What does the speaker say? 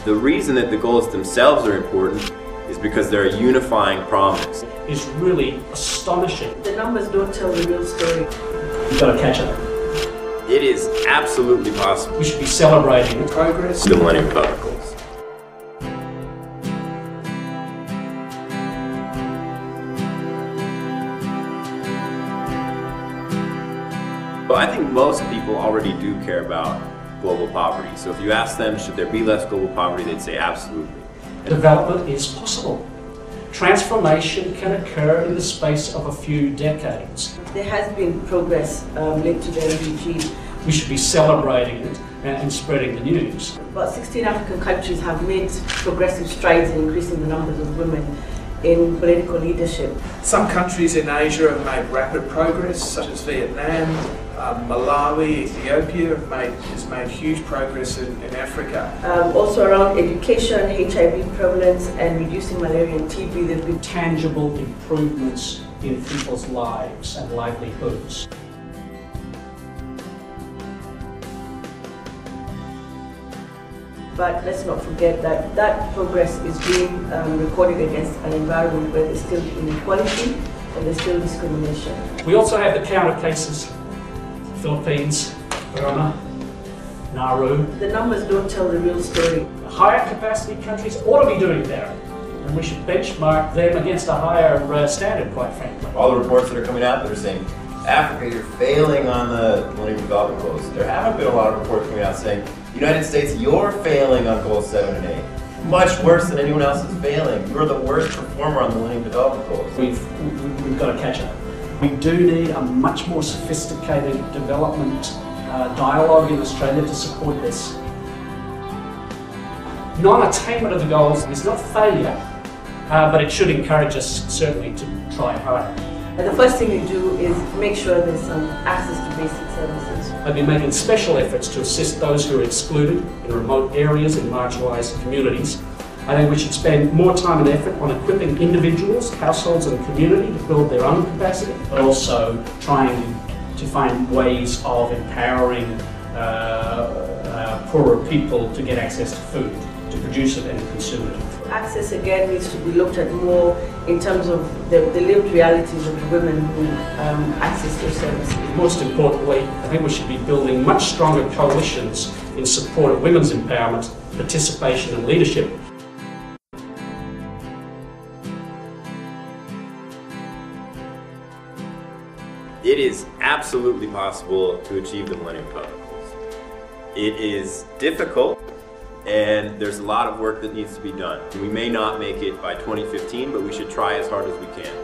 The reason that the goals themselves are important is because they're a unifying promise. Is really astonishing. The numbers don't tell the real story. You've got to catch up. It is absolutely possible. We should be celebrating Progress. The Millennium Development Goals. Well, I think most people already do care about global poverty. So if you ask them, should there be less global poverty, they'd say absolutely. Development is possible. Transformation can occur in the space of a few decades. There has been progress linked to the MDGs. We should be celebrating it and spreading the news. About 16 African countries have made progressive strides in increasing the numbers of women in political leadership. Some countries in Asia have made rapid progress, such as Vietnam, Malawi, Ethiopia has made huge progress in Africa. Also around education, HIV prevalence and reducing malaria and TB, there have been tangible improvements in people's lives and livelihoods. But let's not forget that that progress is being recorded against an environment where there's still inequality and there's still discrimination. We also have the counter cases: Philippines, Burma, Nauru. The numbers don't tell the real story. Higher capacity countries ought to be doing better, and we should benchmark them against a higher standard, quite frankly. All the reports that are coming out that are saying, Africa, you're failing on the Millennium Development Goals. There haven't been a lot of reports coming out saying, United States, you're failing on Goals 7 and 8. Much worse than anyone else is failing. You're the worst performer on the Millennium Development Goals. We've got to catch up. We do need a much more sophisticated development dialogue in Australia to support this. Non-attainment of the goals is not failure, but it should encourage us certainly to try harder. And the first thing you do is make sure there's some access to basic services. I've been making special efforts to assist those who are excluded in remote areas and marginalised communities. I think we should spend more time and effort on equipping individuals, households and community to build their own capacity, but also trying to find ways of empowering poorer people to get access to food, to produce it and consume it. Access again needs to be looked at more in terms of the lived realities of the women who access their services. Most importantly, I think we should be building much stronger coalitions in support of women's empowerment, participation and leadership. It is absolutely possible to achieve the Millennium Development Goals. It is difficult, and there's a lot of work that needs to be done. We may not make it by 2015, but we should try as hard as we can.